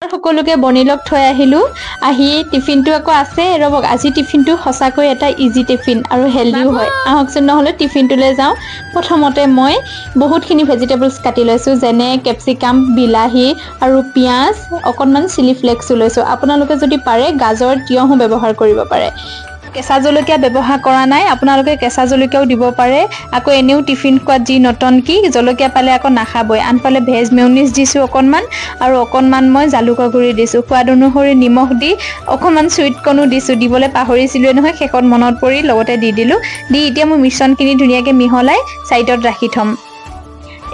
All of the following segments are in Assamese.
সকলোকে বনিলক থৈ আহিলো আহি টিফিনটো আকৌ আছে ৰবক আজি টিফিনটো সঁচাকৈ এটা ইজি টিফিন আৰু হেলদিও হয় আহকচোন নহলে টিফিনটোলৈ যাওঁ প্ৰথমতে মই বহুতখিনি ভেজিটেবলছ কাটি লৈছো যেনে ক্যাপসিকাম বিলাহী আৰু পিয়াজ অকনমান চিলি ফ্লেক্স লৈছো আপোনালোকে যদি পাৰে গাজৰ তিয়হো ব্যৱহাৰ কৰিব পাৰে কেঁচা জলকীয়া ব্যৱহাৰ কৰা নাই আপোনালোকে কেঁচা জলকীয়াও দিব পাৰে আকৌ এনেও টিফিন খোৱাত যি নটনকি জলকীয়া পালে আকৌ নাখাবই আনফালে ভেজ মেয়নিজ দিছো অকনমান আৰু অকনমান মই জালুকৰ গুৰি দিছো সোৱাদ অনুসৰি নিমখ দি অকনমান সুইট কৰ্ণো দিছো দিবলৈ পাহৰিছিলো নহয় শেষত মনত পৰি লগতে দি দিলো দি এতিয়া মই মিশ্ৰণখিনি ধুনীয়াকৈ মিহলাই সাইডত ৰাখি থম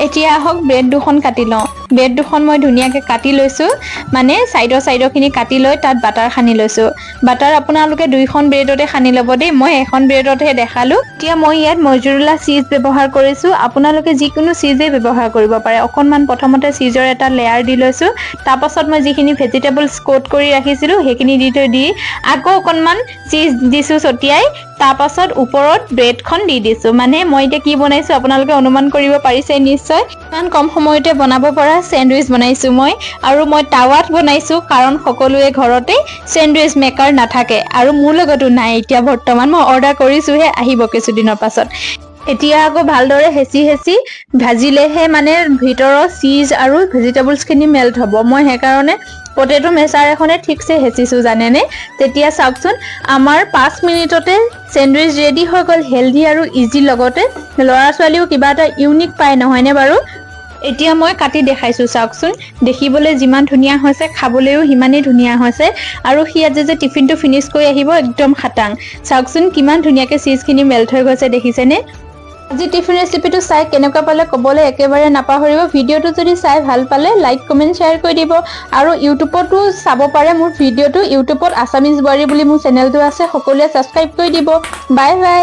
এতিয়া আহক ব্ৰেড দুখন কাটি লওঁ ব্ৰেড দুখন মই ধুনীয়াকৈ কাটি লৈছো মানে সাইডৰখিনি কাটি লৈ তাত বাটাৰ সানি লৈছো বাটাৰ আপোনালোকে দুইখন ব্ৰেডতে সানি ল'ব দেই মই এখন ব্ৰেডতহে দেখালো এতিয়া মই ইয়াত মজুৰুলা চীজ ব্যৱহাৰ কৰিছো আপোনালোকে যিকোনো চীজে ব্যৱহাৰ কৰিব পাৰে অকনমান প্ৰথমতে চীজৰ এটা লেয়াৰ দি লৈছো তাৰ পাছত মই যিখিনি ভেজিটেবলছ কোট কৰি ৰাখিছিলো সেইখিনি দি আকৌ অকনমান চীজ দিছো ছটিয়াই তাৰ পাছত ওপৰত ব্ৰেডখন দি দিছো মানে মই এতিয়া কি বনাইছো আপোনালোকে অনুমান কৰিব পাৰিছে নিশ্চয় ইমান কম সময়তে বনাব পৰা স্যান্ডউইচ বনাইছো মই আৰু মই টাৱাত বনাইছো কাৰণ সকলোৱে ঘৰতে স্যান্ডউইচ মেকাৰ নাথাকে আৰু মোৰ লগতো নাই এতিয়া বৰ্তমান মই অৰ্ডাৰ কৰিছোহে আহিব কিছুদিনৰ পাছত এতিয়া আকৌ ভালদৰে হেচি ভাজিলেহে মানে ভিতৰৰ চীজ আৰু ভেজিটেবলছখিনি মেল্ট হ'ব মই হেকাৰণে পটেটো মেচাৰ এখনে ঠিকছে হেচিছো জানেনে তেতিয়া চাওকচোন আমাৰ 5 মিনিটতে স্যান্ডউইচ ৰেডি হৈ গ'ল হেলদি আৰু ইজি লগতে লৰা ছোৱালীও কিবা এটা ইউনিক পায় নহয়নে বাৰু এতিয়া মই কাটি দেখাইছো চাওকচোন দেখিবলৈ যিমান ধুনীয়া হৈছে খাবলৈও হিমানেই ধুনীয়া হৈছে আৰু হি আজি যে টিফিনটো ফিনিশ কৰি আহিব একদম খাটাং চাওকচোন কিমান ধুনীয়াকৈ চীজখিনি মেল্ট হৈ গৈছে দেখিছেনে আজি টিফিন ৰেচিপিটো চাই কেনেকুৱা পালে ক'বলৈ একেবাৰে নাপাহৰিব ভিডিঅ'টো যদি চাই ভাল পালে লাইক কমেন্ট শ্বেয়াৰ কৰি দিব আৰু ইউটিউবতো চাব পাৰে মোৰ ভিডিঅ'টো ইউটিউবত আছামিজ বোৱাৰী বুলি মোৰ চেনেলটো আছে সকলোৱে সাবস্ক্ৰাইব কৰি দিব বাই বাই